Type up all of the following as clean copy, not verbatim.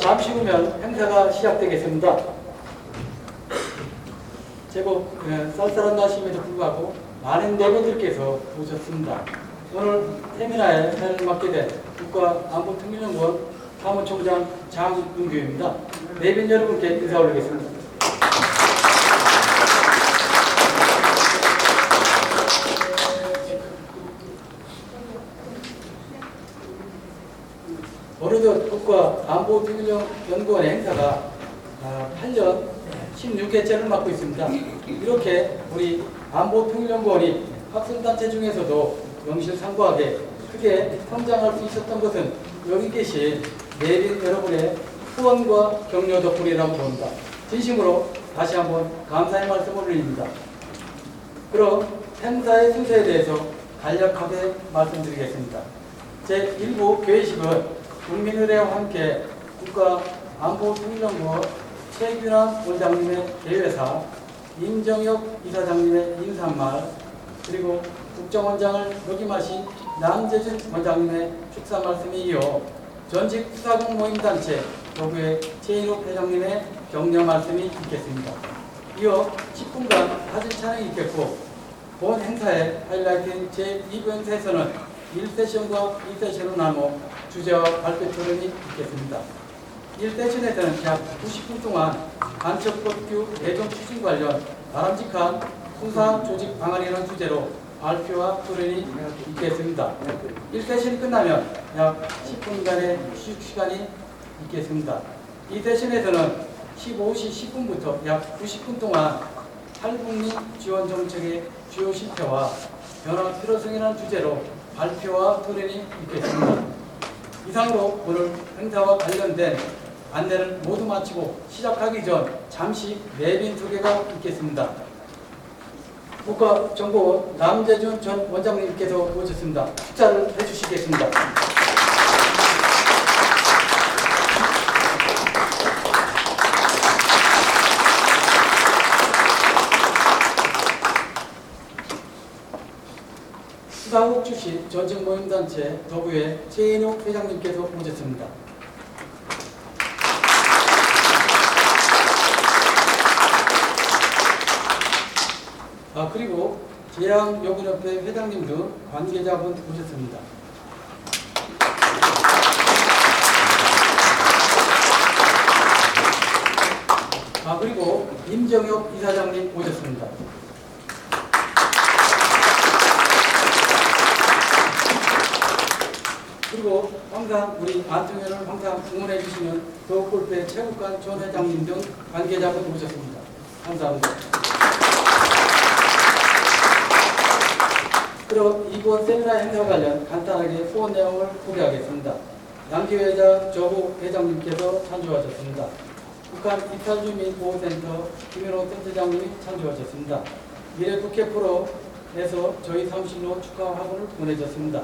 잠시 후면 행사가 시작되겠습니다. 제법 쌀쌀한 날씨임에도 불구하고 많은 내빈들께서 오셨습니다. 오늘 세미나에 사회를 맡게 된 국가안보특별연구원 사무총장 장은규입니다. 내빈 여러분께 인사 올리겠습니다. 어느덧 국가안보특별연구원의 행사가 8년 16회째를 맡고 있습니다. 이렇게 우리 안보특별연구원이 학생단체 중에서도 명실상부하게 크게 성장할 수 있었던 것은 여기 계신 내빈 여러분의 후원과 격려 덕분이라고 봅니다. 진심으로 다시 한번 감사의 말씀을 올립니다. 그럼 행사의 순서에 대해서 간략하게 말씀드리겠습니다. 제1부 개회식은 국민의례와 함께 국가안보특별연구원 최균환 원장님의 개회사, 임정혁 이사장님의 인사말, 그리고 국정원장을 역임하신 남재준 원장님의 축사 말씀에 이어 전직 수사공 모임단체 도구의 최인욱 회장님의 격려 말씀이 있겠습니다. 이어 10분간 사진 촬영이 있겠고, 본 행사의 하이라이트인 제2부 행사에서는 1세션과 2세션으로 나눠 주제와 발표 토론이 있겠습니다. 1세션에서는 약 90분 동안 간첩법규 개정 추진 관련 바람직한 수사 조직 방안이라는 주제로 발표와 토론이 있겠습니다. 1세션이 끝나면 약 10분간의 휴식 시간이 있겠습니다. 2세션에서는 15시 10분부터 약 90분 동안 탈북민 지원 정책의 주요 실패와 변화 필요성이라는 주제로 발표와 토론이 있겠습니다. 이상으로 오늘 행사와 관련된 안내를 모두 마치고 시작하기 전 잠시 내빈 소개가 있겠습니다. 국가정보원 남재준 전 원장님께서 오셨습니다. 축사를 해주시겠습니다. 수사국 출신 전직 모임단체 더부의 최인욱 회장님께서 오셨습니다. 그리고 재앙요구협회 회장님 등 관계자분 오셨습니다. 그리고 임정혁 이사장님 오셨습니다. 그리고 항상 우리 안통현을 항상 응원해 주시는 도골프의 체육관 전 회장님 등 관계자분 오셨습니다. 감사합니다. 그럼 이번 세미나 행사 관련 간단하게 후원 내용을 소개하겠습니다. 양기회장 조국 회장님께서 참조하셨습니다. 북한 이탈주민보호센터 김현호 센터장님이 참조하셨습니다. 미래국회 프로에서 저희 사무실로 축하 화분을 보내줬습니다.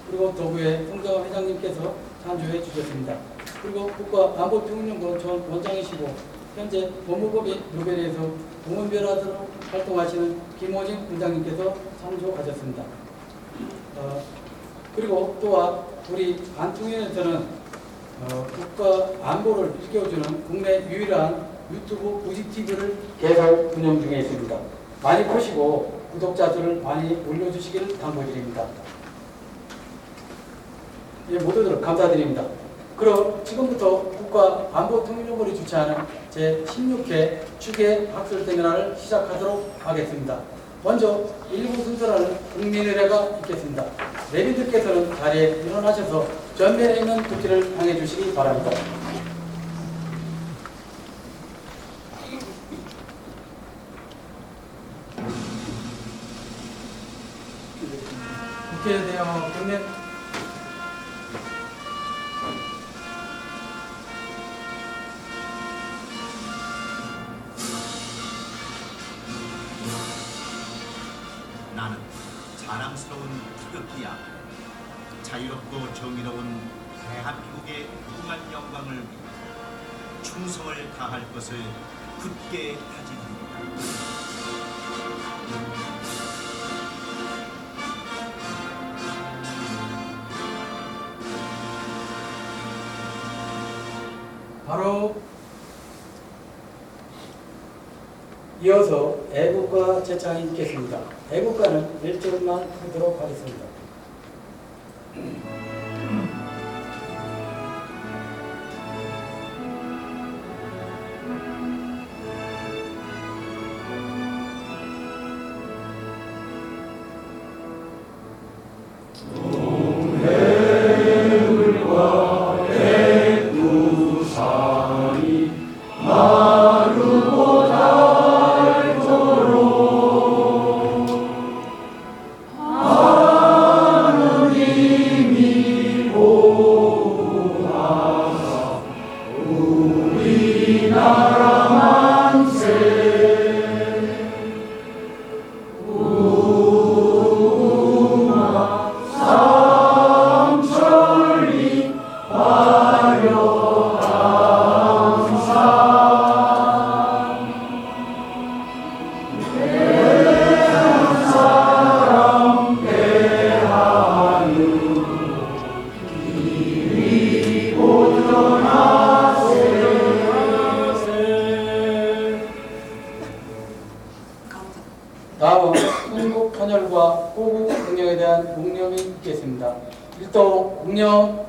그리고 도구의 송정환 회장님께서 참조해 주셨습니다. 그리고 국가안보특별연구원 전 원장이시고 현재 법무법인 노벨에서 공원변화자로 활동하시는 김호진 원장님께서 참조하셨습니다. 그리고 또한 우리 안통위원회에서는 국가안보를 일깨워주는 국내 유일한 유튜브 우지TV를 개설 운영 중에 있습니다. 많이 보시고 구독자들을 많이 올려주시기를 당부드립니다. 예, 모두들 감사드립니다. 그럼 지금부터 국가안보특별연구원이 주최하는 제16회 추계 학술 세미나를 시작하도록 하겠습니다. 먼저 1부 순서라는 국민의례가 있겠습니다. 내빈들께서는 자리에 일어나셔서 전면에 있는 국기를 향해 주시기 바랍니다. 국회에 대한 경례 나는 자랑스러운 태극기야. 자유롭고 정의로운 대한민국의 무궁한 영광을 위해 충성을 다할 것을 굳게 다짐합니다. 바로 이어서 애국가 제창이 있겠습니다. 애국가는 1절만 하도록 하겠습니다. 다음은 흥국 헌혈과 호국 능력에 대한 묵념이 있겠습니다. 1동 묵념.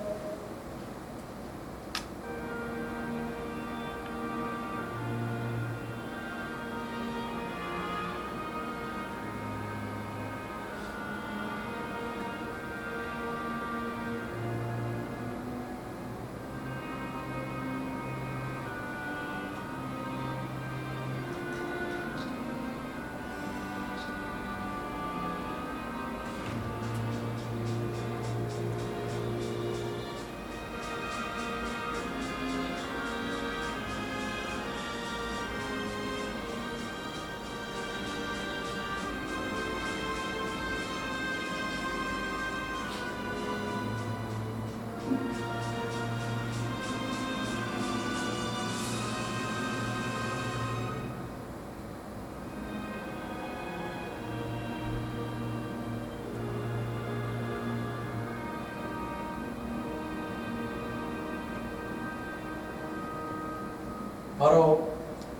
바로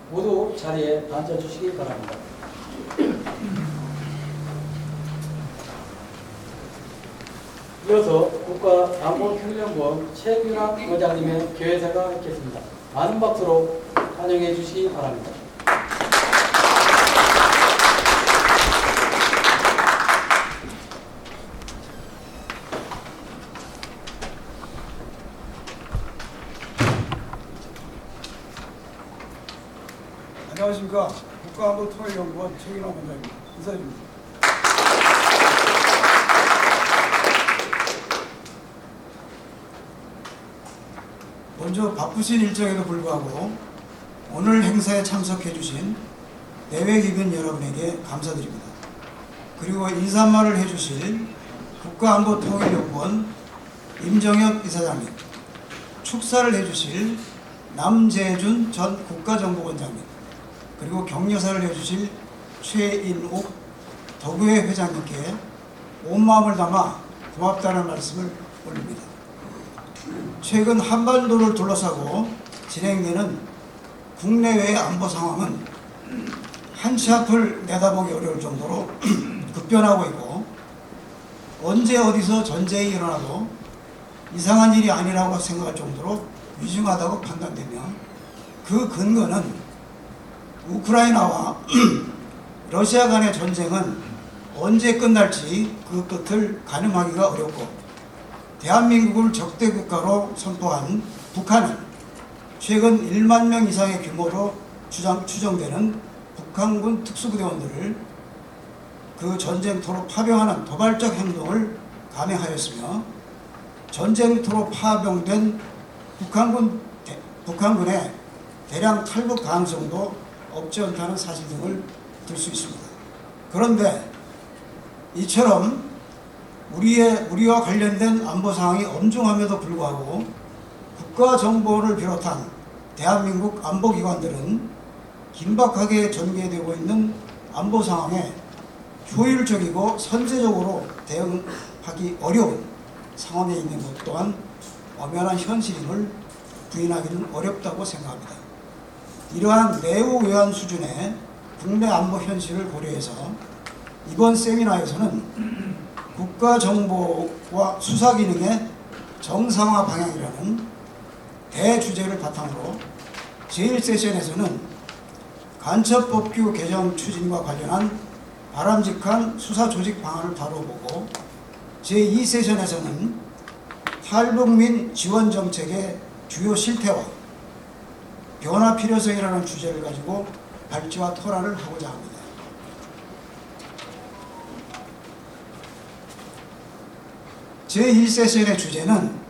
모두 자리에 앉아주시기 바랍니다. 이어서 국가안보훈련본 최규락 의장님의 교회사가 있겠습니다. 많은 박수로 환영해 주시기 바랍니다. 안녕하십니까. 국가안보통일연구원 최인호 원장입니다. 인사드립니다. 먼저 바쁘신 일정에도 불구하고 오늘 행사에 참석해 주신 내외기관 여러분에게 감사드립니다. 그리고 인사말을 해주실 국가안보통일연구원 임정혁 이사장님, 축사를 해주실 남재준 전 국가정보원장님, 그리고 격려사를 해주실 최인욱 덕우회 회장님께 온 마음을 담아 고맙다는 말씀을 올립니다. 최근 한반도를 둘러싸고 진행되는 국내외의 안보 상황은 한치 앞을 내다보기 어려울 정도로 급변하고 있고, 언제 어디서 전쟁이 일어나도 이상한 일이 아니라고 생각할 정도로 위중하다고 판단되며, 그 근거는 우크라이나와 러시아 간의 전쟁은 언제 끝날지 그 끝을 가늠하기가 어렵고, 대한민국을 적대 국가로 선포한 북한은 최근 1만 명 이상의 규모로 추정되는 북한군 특수부대원들을 그 전쟁터로 파병하는 도발적 행동을 감행하였으며, 전쟁터로 파병된 북한군의 대량 탈북 가능성도 없지 않다는 사실 등을 들 수 있습니다. 그런데 이처럼 우리와 관련된 안보 상황이 엄중함에도 불구하고 국가정보를 비롯한 대한민국 안보기관들은 긴박하게 전개되고 있는 안보 상황에 효율적이고 선제적으로 대응하기 어려운 상황에 있는 것 또한 엄연한 현실임을 부인하기는 어렵다고 생각합니다. 이러한 매우 외환 수준의 국내 안보 현실을 고려해서 이번 세미나에서는 국가정보와 수사기능의 정상화 방향이라는 대주제를 바탕으로 제1세션에서는 간첩법규 개정 추진과 관련한 바람직한 수사 조직 방안을 다뤄보고 제2세션에서는 탈북민 지원 정책의 주요 실태와 변화 필요성이라는 주제를 가지고 발제와 토론을 하고자 합니다. 제1세션의 주제는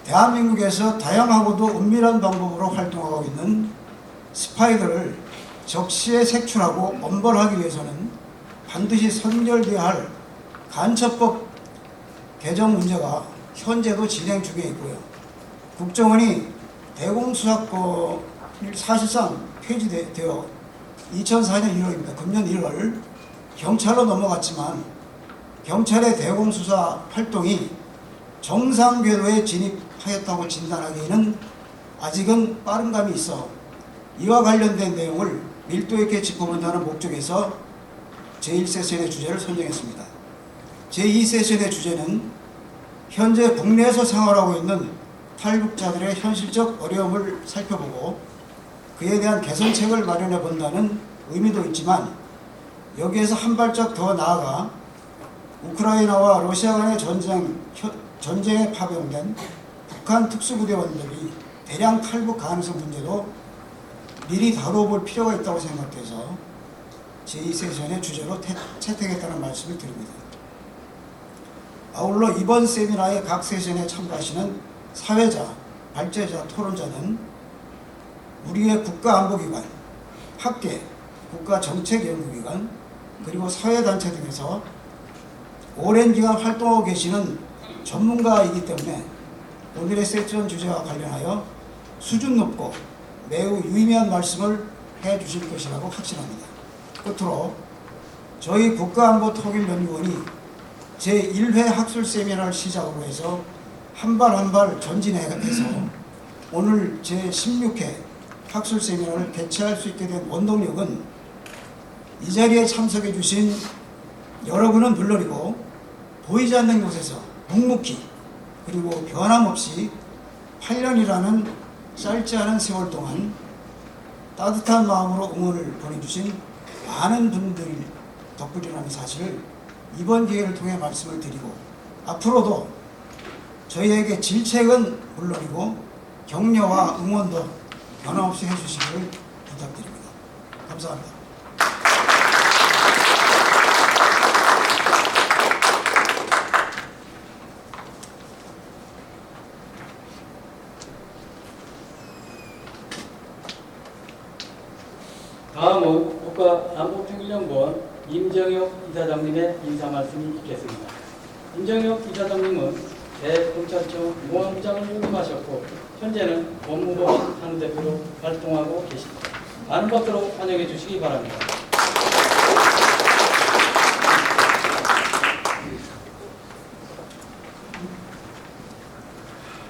대한민국에서 다양하고도 은밀한 방법으로 활동하고 있는 스파이들을 적시에 색출하고 엄벌하기 위해서는 반드시 선결되어야 할 간첩법 개정 문제가 현재도 진행 중에 있고요. 국정원이 대공수사권이 사실상 폐지되어 2004년 1월입니다. 금년 1월 경찰로 넘어갔지만 경찰의 대공수사 활동이 정상 궤도에 진입하였다고 진단하기에는 아직은 빠른 감이 있어 이와 관련된 내용을 밀도 있게 짚어본다는 목적에서 제1세션의 주제를 선정했습니다. 제2세션의 주제는 현재 국내에서 생활하고 있는 탈북자들의 현실적 어려움을 살펴보고 그에 대한 개선책을 마련해 본다는 의미도 있지만 여기에서 한 발짝 더 나아가 우크라이나와 러시아 간의 전쟁에 파병된 북한 특수부대원들이 대량 탈북 가능성 문제도 미리 다뤄볼 필요가 있다고 생각돼서 제2세션의 주제로 채택했다는 말씀을 드립니다. 아울러 이번 세미나의 각 세션에 참가하시는 사회자, 발제자, 토론자는 우리의 국가안보기관, 학계, 국가정책연구기관, 그리고 사회단체 등에서 오랜 기간 활동하고 계시는 전문가이기 때문에 오늘의 세션 주제와 관련하여 수준 높고 매우 유의미한 말씀을 해주실 것이라고 확신합니다. 끝으로 저희 국가안보통일연구원이 제1회 학술 세미나를 시작으로 해서 한 발 한 발 전진해서 오늘 제16회 학술 세미나를 개최할 수 있게 된 원동력은 이 자리에 참석해 주신 여러분은 물론이고 보이지 않는 곳에서 묵묵히 그리고 변함없이 8년이라는 짧지 않은 세월 동안 따뜻한 마음으로 응원을 보내주신 많은 분들 덕분이라는 사실을 이번 기회를 통해 말씀을 드리고 앞으로도 저희에게 질책은 물론이고 격려와 응원도 변함없이 해주시기를 부탁드립니다. 감사합니다. 다음은 국가안보통일연구원 임정혁 이사장님의 인사 말씀이 있겠습니다. 임정혁 이사장님은 대검찰청 모함부장을 역임하셨고 현재는 법무법인 상대표로 활동하고 계십니다. 많은 것으로 환영해 주시기 바랍니다.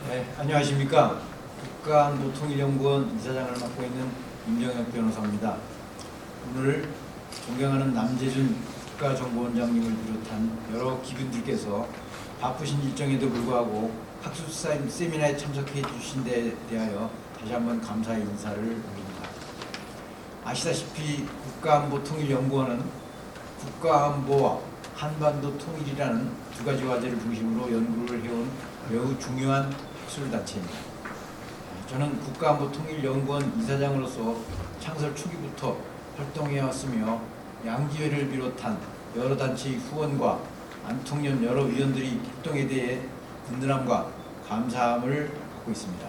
네, 안녕하십니까. 국가안보통일연구원 이사장을 맡고 있는 임정혁 변호사입니다. 오늘 존경하는 남재준 국가정보원장님을 비롯한 여러 기관들께서 바쁘신 일정에도 불구하고 학술 세미나에 참석해 주신 데 대하여 다시 한번 감사의 인사를 올립니다. 아시다시피 국가안보통일연구원은 국가안보와 한반도 통일이라는 두 가지 화제를 중심으로 연구를 해온 매우 중요한 학술단체입니다. 저는 국가안보통일연구원 이사장으로서 창설 초기부터 활동해왔으며 양기회를 비롯한 여러 단체의 후원과 안통련 여러 위원들이 활동에 대해 든든함과 감사함을 받고 있습니다.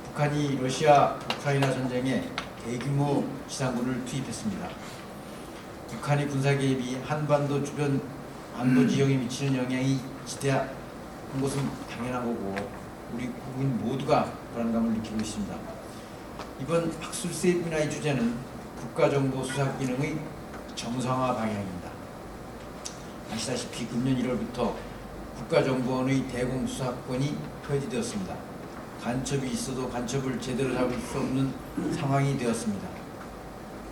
북한이 러시아 우크라이나 전쟁에 대규모 지상군을 투입했습니다. 북한의 군사 개입이 한반도 주변 안보 지형에 미치는 영향이 지대한 것은 당연한 거고 우리 국민 모두가 불안감을 느끼고 있습니다. 이번 학술 세미나의 주제는 국가정보 수사 기능의 정상화 방향입니다. 아시다시피 금년 1월부터 국가정보원의 대공수사권이 폐지되었습니다. 간첩이 있어도 간첩을 제대로 잡을 수 없는 상황이 되었습니다.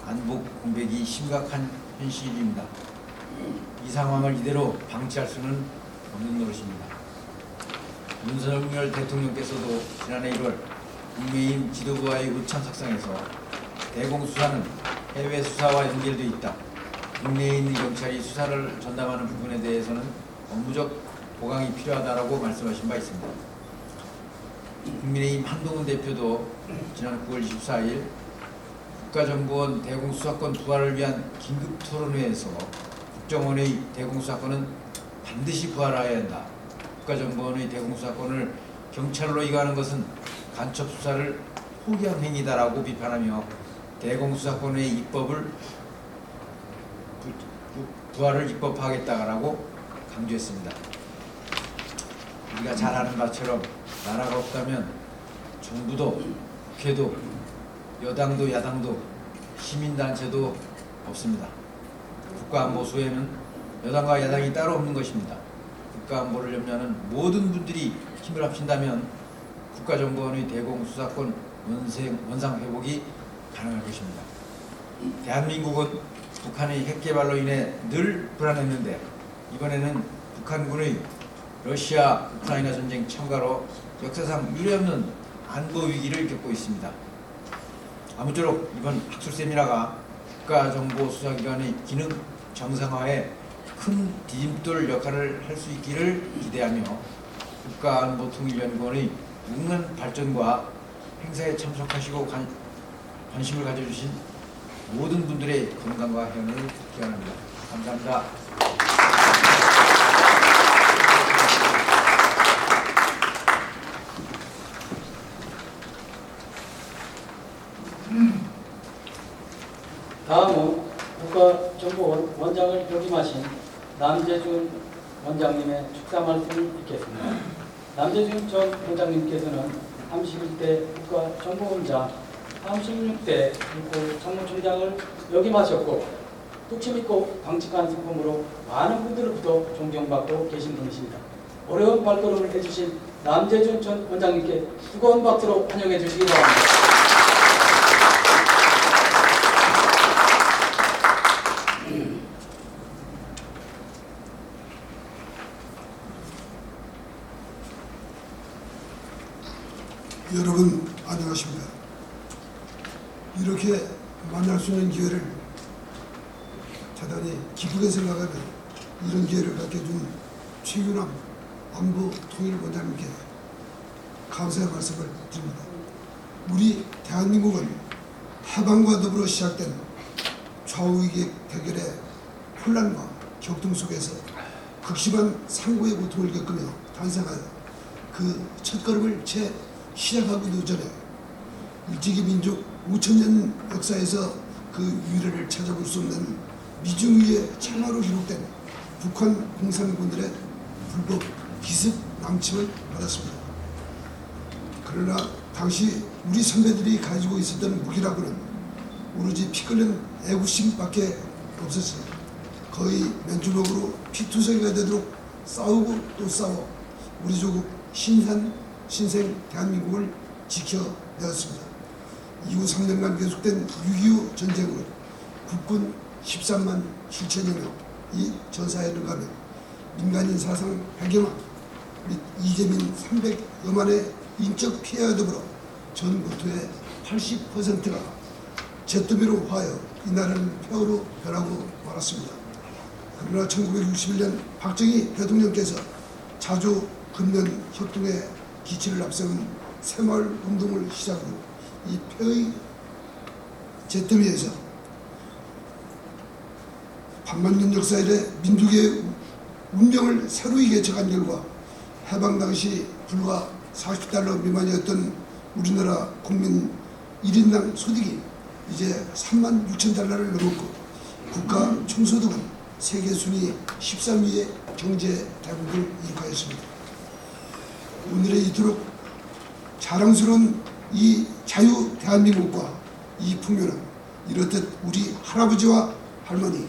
안보 공백이 심각한 현실입니다. 이 상황을 이대로 방치할 수는 없는 노릇입니다. 윤석열 대통령께서도 지난해 1월 국민의힘 지도부와의 의창석상에서 대공수사는 해외 수사와 연결되어 있다. 국내에 있는 경찰이 수사를 전담하는 부분에 대해서는 업무적 보강이 필요하다라고 말씀하신 바 있습니다. 국민의힘 한동훈 대표도 지난 9월 24일 국가정보원 대공수사권 부활을 위한 긴급 토론회에서 국정원의 대공수사권은 반드시 부활해야 한다. 국가정보원의 대공수사권을 경찰로 이관하는 것은 간첩 수사를 포기한 행위다라고 비판하며 대공수사권의 입법을 부활을 입법하겠다라고 강조했습니다. 우리가 잘 아는 바처럼 나라가 없다면 정부도 국회도 여당도 야당도 시민단체도 없습니다. 국가안보소에는 여당과 야당이 따로 없는 것입니다. 국가안보를 염려하는 모든 분들이 힘을 합친다면 국가정보원의 대공수사권 원상 회복이 가능할 것입니다. 대한민국은 북한의 핵개발로 인해 늘 불안했는데 이번에는 북한군의 러시아 우크라이나 전쟁 참가로 역사상 유례없는 안보 위기를 겪고 있습니다. 아무쪼록 이번 학술 세미나가 국가정보수사기관의 기능 정상화에 큰 디딤돌 역할을 할 수 있기를 기대하며 국가안보통일연구원의 무궁한 발전과 행사에 참석하시고 관심을 가져주신 모든 분들의 건강과 행운을 기원합니다. 감사합니다. 다음은 국가정보원 원장을 역임하신 남재준 원장님의 축사 말씀을 읽겠습니다. 남재준 전 원장님께서는 31대 국가정보원장, 36대 국고참모총장을 역임하셨고 뚝심있고 방직한 성품으로 많은 분들로부터 존경받고 계신 분이십니다. 어려운 발걸음을 해주신 남재준 전 원장님께 뜨거운 박수로 환영해 주시기 바랍니다. 여러분 안녕하십니까. 이렇게 만날 수 있는 기회를 대단히 기쁘게 생각하며 이런 기회를 갖게 준 최규남 안보통일원장님께 감사의 말씀을 드립니다. 우리 대한민국은 해방과 더불어 시작된 좌우익의 대결의 혼란과 격동 속에서 극심한 상고의 고통을 겪으며 탄생하여 그 첫걸음을 채 시작하기도 전에 일제기 민족 5천년 역사에서 그 유래를 찾아볼 수 없는 미중위의 참화로 기록된 북한 공산군들의 불법 기습 남침을 받았습니다. 그러나 당시 우리 선배들이 가지고 있었던 무기라고는 오로지 피 끓는 애국심밖에 없었습니다. 거의 맨주먹으로 피투성이가 되도록 싸우고 또 싸워 우리 조국 신생 대한민국을 지켜내었습니다. 이후 3년간 계속된 6.25 전쟁으로 국군 13만 7천여 명이 전사에 들어가며 민간인 사상 100여 만 및 이재민 300여만의 인적 피해와 더불어 전 국토의 80%가 잿더미로 화하여 이날은 폐허로 변하고 말았습니다. 그러나 1961년 박정희 대통령께서 자조 근면 협동의 기치를 앞세운 새마을 운동을 시작으로 이 폐의 잿더미에서 반만년 역사 이래 민족의 운명을 새로이 개척한 결과 해방 당시 불과 40달러 미만이었던 우리나라 국민 1인당 소득이 이제 3만 6천 달러를 넘었고 국가 총소득은 세계 순위 13위의 경제 대국을 이룩하였습니다. 오늘의 이토록 자랑스러운 이 자유 대한민국과 이 풍요는 이렇듯 우리 할아버지와 할머니,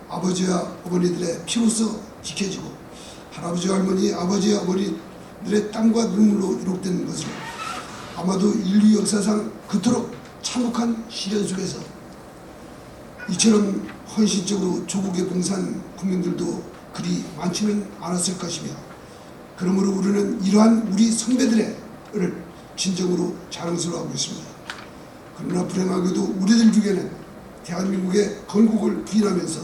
아버지와 어머니들의 피로써 지켜지고 할아버지와 할머니, 아버지와 어머니들의 땀과 눈물로 이룩된 것을 아마도 인류 역사상 그토록 참혹한 시련 속에서 이처럼 헌신적으로 조국에 봉사한 국민들도 그리 많지는 않았을 것이며, 그러므로 우리는 이러한 우리 선배들을 진정으로 자랑스러워하고 있습니다. 그러나 불행하게도 우리들 중에는 대한민국의 건국을 부인하면서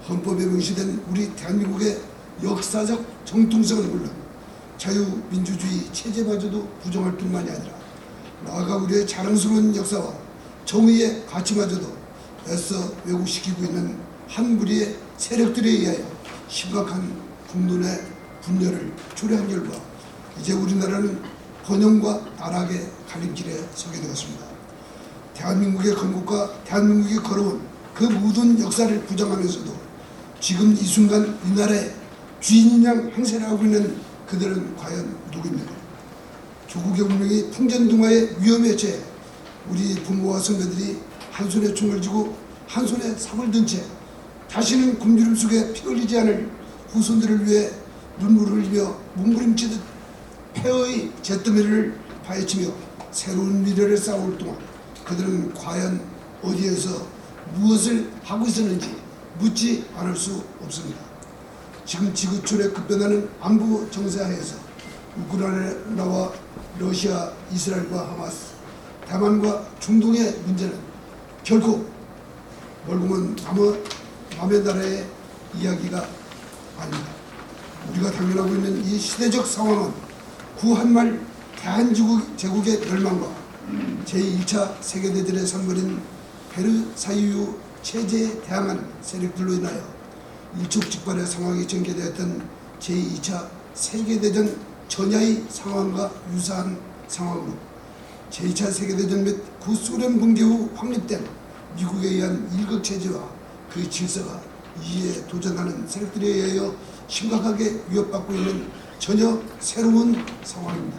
헌법에 명시된 우리 대한민국의 역사적 정통성은 물론 자유민주주의 체제마저도 부정할 뿐만이 아니라 나아가 우리의 자랑스러운 역사와 정의의 가치마저도 애써 왜곡시키고 있는 한 무리의 세력들에 의하여 심각한 국론의 분열을 초래한 결과 이제 우리나라는 번영과 나락의 갈림길에 서게 되었습니다. 대한민국의 건국과 대한민국이 걸어온 그 모든 역사를 부정하면서도 지금 이 순간 이 나라의 주인양 행세를 하고 있는 그들은 과연 누구입니까? 조국의 운명이 풍전등화의 위험에 처해 우리 부모와 선배들이 한 손에 총을 쥐고 한 손에 삽을 든 채 다시는 굶주림 속에 피 흘리지 않을 후손들을 위해 눈물을 흘리며 몸부림치듯 폐허의 잿더미를 파헤치며 새로운 미래를 쌓아올 동안 그들은 과연 어디에서 무엇을 하고 있었는지 묻지 않을 수 없습니다. 지금 지구촌에 급변하는 안보 정세하에서 우크라이나와 러시아, 이스라엘과 하마스, 대만과 중동의 문제는 결코 멀고 먼 남의 나라의 이야기가 아닙니다. 우리가 당면하고 있는 이 시대적 상황은 구한말 대한제국의 멸망과 제1차 세계대전에 선물인 베르사유 체제에 대항한 세력들로 인하여 일촉즉발의 상황이 전개되었던 제2차 세계대전 전야의 상황과 유사한 상황으로 제2차 세계대전 및 구소련 붕괴 후 확립된 미국에 의한 일극체제와 그 질서가 이에 도전하는 세력들에 의하여 심각하게 위협받고 있는 전혀 새로운 상황입니다.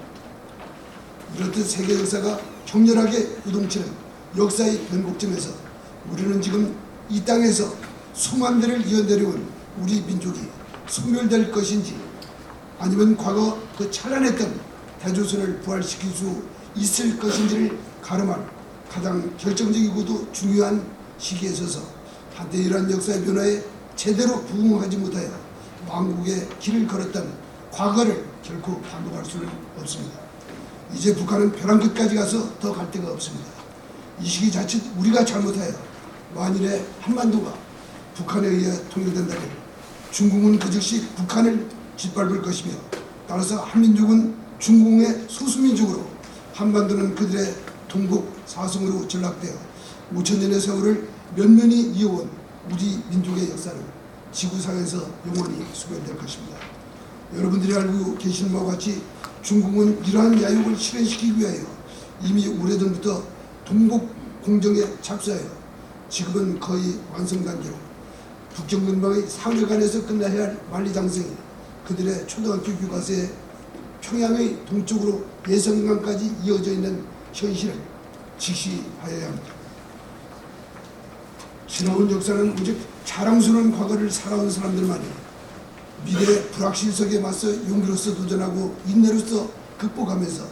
이렇듯 세계 역사가 격렬하게 요동치는 역사의 변곡점에서 우리는 지금 이 땅에서 수만 대를 이어내려온 우리 민족이 소멸될 것인지 아니면 과거 그 찬란했던 대조선을 부활시킬 수 있을 것인지를 가름할 가장 결정적이고도 중요한 시기에 서서 한때 이러한 역사의 변화에 제대로 부응하지 못하여 왕국의 길을 걸었던 과거를 결코 반복할 수는 없습니다. 이제 북한은 벼랑 끝까지 가서 더 갈 데가 없습니다. 이 시기 자칫 우리가 잘못하여 만일에 한반도가 북한에 의해 통일된다면 중국은 그 즉시 북한을 짓밟을 것이며 따라서 한민족은 중국의 소수민족으로 한반도는 그들의 동북 사성으로 전락되어 5천년의 세월을 면면히 이어온 우리 민족의 역사는 지구상에서 영원히 소멸될 것입니다. 여러분들이 알고 계시는 바와 같이 중국은 이러한 야욕을 실현시키기 위하여 이미 오래전부터 동북 공정에 착수하여 지금은 거의 완성 단계로 북경근방의 사흘간에서 끝나야 할 만리장성이 그들의 초등학교 교과서에 평양의 동쪽으로 예성강까지 이어져 있는 현실을 직시하여야 합니다. 지나온 역사는 오직 자랑스러운 과거를 살아온 사람들만이 미래의 불확실성에 맞서 용기로서 도전하고 인내로서 극복하면서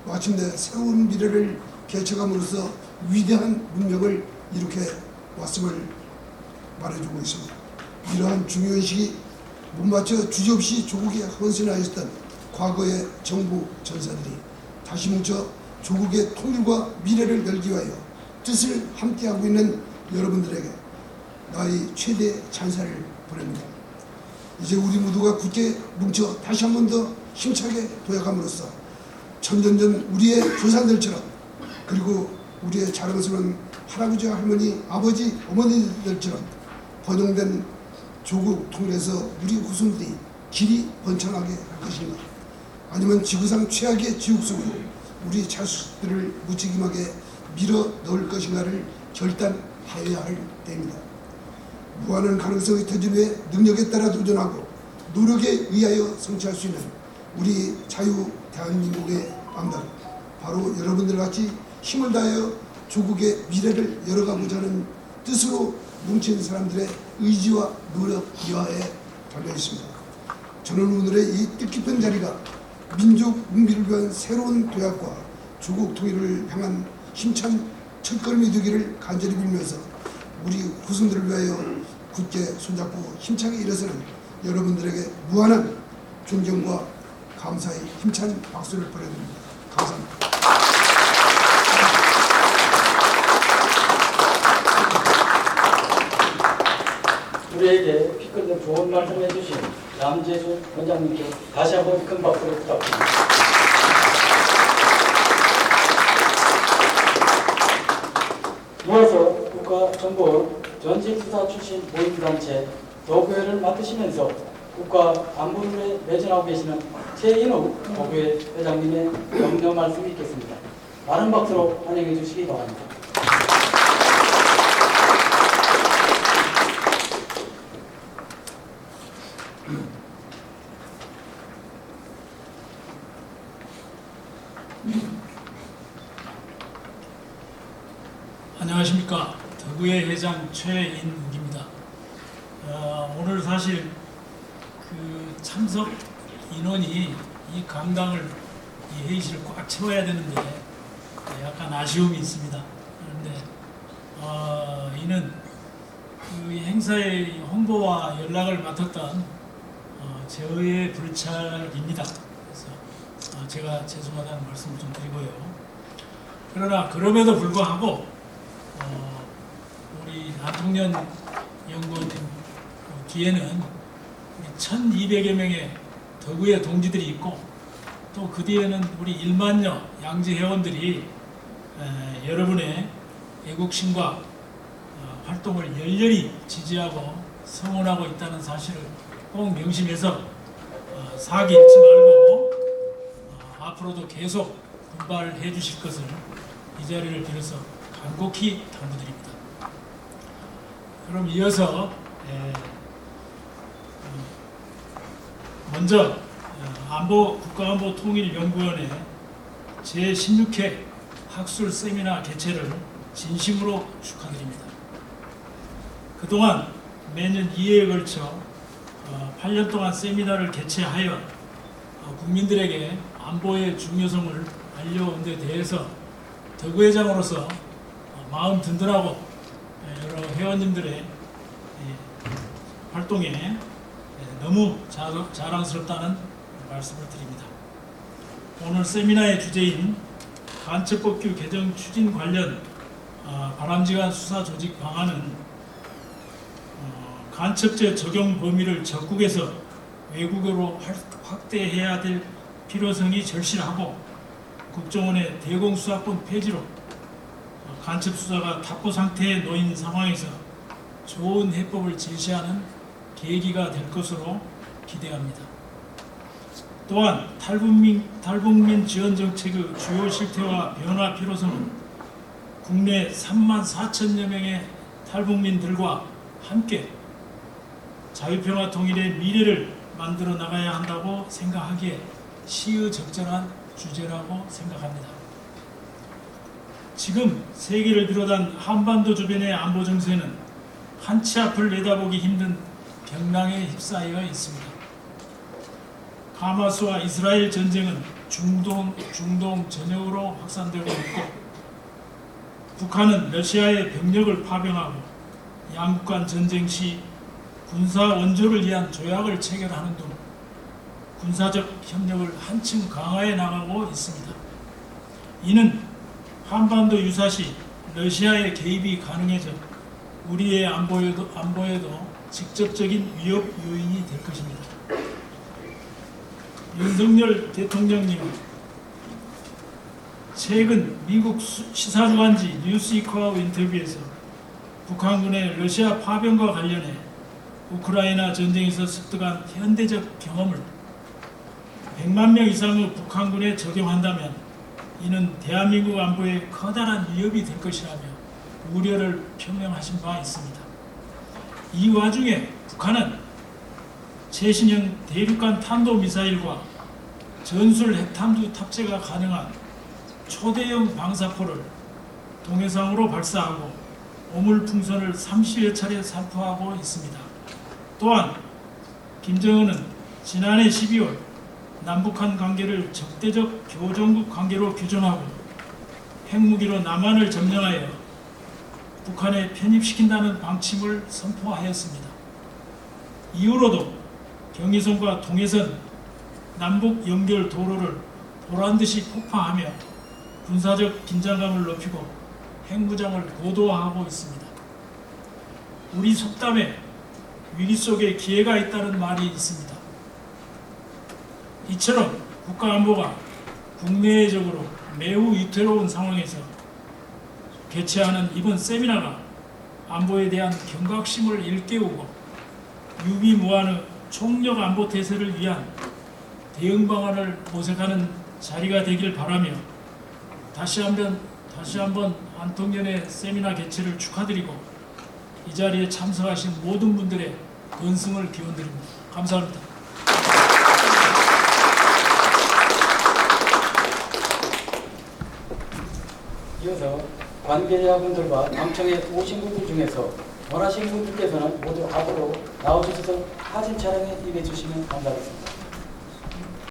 마침내 새로운 미래를 개척함으로써 위대한 문명을 일으켜 왔음을 말해주고 있습니다. 이러한 중요한 시기 못 맞춰 주저없이 조국에 헌신하였던 과거의 정부 전사들이 다시 뭉쳐 조국의 통일과 미래를 열기 위하여 뜻을 함께하고 있는 여러분들에게 나의 최대 찬사를 보냅니다. 이제 우리 모두가 굳게 뭉쳐 다시 한 번 더 힘차게 도약함으로써 천년전 우리의 조상들처럼 그리고 우리의 자랑스러운 할아버지와 할머니, 아버지, 어머니들처럼 번영된 조국 통일에서 우리 후손들이 길이 번창하게 할 것인가, 아니면 지구상 최악의 지옥 속으로 우리 자식들을 무책임하게 밀어 넣을 것인가를 결단하여야 할 때입니다. 무한한 가능성의 터진 후에 능력에 따라 도전하고 노력에 의하여 성취할 수 있는 우리 자유 대한민국의 암단, 바로 여러분들 같이 힘을 다하여 조국의 미래를 열어가고자 하는 뜻으로 뭉친 사람들의 의지와 노력 이하에 달려 있습니다. 저는 오늘의 이 뜻깊은 자리가 민족 문비를 위한 새로운 도약과 조국 통일을 향한 힘찬 첫걸음이 되기를 간절히 빌면서 우리 후손들을 위하여 굳게 손잡고 힘차게 일어서는 여러분들에게 무한한 존경과 감사의 힘찬 박수를 보내드립니다. 감사합니다. 우리에게 피 끓는 좋은 말씀 해주신 남재수 원장님께 다시 한번 큰 박수를 부탁드립니다. 이어서 국가정보원 전직수사 출신 모임단체 도교회를 맡으시면서 국가안보를 매진하고 계시는 최인욱 도교회 회장님의 격려 말씀이 있겠습니다. 많은 박수로 환영해 주시기 바랍니다. 안녕하십니까. 더구의 회장 최인욱입니다. 오늘 사실 그 참석 인원이 이 강당을 이 회의실을 꽉 채워야 되는데 약간 아쉬움이 있습니다. 그런데 이는 그 행사의 홍보와 연락을 맡았던 제의 불찰입니다. 그래서 제가 죄송하다는 말씀을 좀 드리고요. 그러나 그럼에도 불구하고 우리 안통년 연구원님 뒤에는 우리 1200여 명의 더구의 동지들이 있고 또 그 뒤에는 우리 1만여 양지 회원들이 여러분의 애국심과 활동을 열렬히 지지하고 성원하고 있다는 사실을 꼭 명심해서 사기 잃지 말고 앞으로도 계속 분발해 주실 것을 이 자리를 빌어서 간곡히 당부드립니다. 그럼 이어서 먼저 국가안보통일연구원의 제16회 학술 세미나 개최를 진심으로 축하드립니다. 그동안 매년 2회에 걸쳐 8년 동안 세미나를 개최하여 국민들에게 안보의 중요성을 알려온 데 대해서 더구회장으로서 마음 든든하고 여러 회원님들의 활동에 너무 자랑스럽다는 말씀을 드립니다. 오늘 세미나의 주제인 간첩법규 개정 추진 관련 바람직한 수사 조직 방안은 간첩죄 적용 범위를 적국에서 외국으로 확대해야 될 필요성이 절실하고 국정원의 대공수사권 폐지로 간첩 수사가 답보 상태에 놓인 상황에서 좋은 해법을 제시하는 계기가 될 것으로 기대합니다. 또한 탈북민 지원 정책의 주요 실태와 변화 필요성은 국내 3만 4천여 명의 탈북민들과 함께 자유평화 통일의 미래를 만들어 나가야 한다고 생각하기에 시의적절한 주제라고 생각합니다. 지금 세계를 비롯한 한반도 주변의 안보 정세는 한치 앞을 내다보기 힘든 경랑에 휩싸여 있습니다. 하마스와 이스라엘 전쟁은 중동 전역으로 확산되고 있고 북한은 러시아의 병력을 파병하고 양국 간 전쟁 시 군사 원조를 위한 조약을 체결하는 등 군사적 협력을 한층 강화해 나가고 있습니다. 이는 한반도 유사시 러시아의 개입이 가능해져 우리의 안보에도 직접적인 위협 요인이 될 것입니다. 윤석열 대통령님은 최근 미국 시사주간지 뉴스위크와 인터뷰에서 북한군의 러시아 파병과 관련해 우크라이나 전쟁에서 습득한 현대적 경험을 100만 명 이상의 북한군에 적용한다면 이는 대한민국 안보에 커다란 위협이 될 것이라며 우려를 표명하신 바 있습니다. 이 와중에 북한은 최신형 대륙간 탄도미사일과 전술 핵탄두 탑재가 가능한 초대형 방사포를 동해상으로 발사하고 오물풍선을 30여 차례 살포하고 있습니다. 또한 김정은은 지난해 12월 남북한 관계를 적대적 교종국 관계로 규정하고 핵무기로 남한을 점령하여 북한에 편입시킨다는 방침을 선포하였습니다. 이후로도 경의선과 동해선 남북 연결 도로를 보란듯이 폭파하며 군사적 긴장감을 높이고 핵무장을 고도화하고 있습니다. 우리 속담에 위기 속에 기회가 있다는 말이 있습니다. 이처럼 국가안보가 국내외적으로 매우 위태로운 상황에서 개최하는 이번 세미나가 안보에 대한 경각심을 일깨우고 유비무한의 총력 안보 태세를 위한 대응 방안을 모색하는 자리가 되길 바라며 다시 한번 한통연의 세미나 개최를 축하드리고 이 자리에 참석하신 모든 분들의 건승을 기원드립니다. 감사합니다. 이어서 관계자분들과 방청에 오신 분들 중에서 원하시는 분들께서는 모두 앞으로 나오셔서 사진 촬영에 임해 주시면 감사하겠습니다.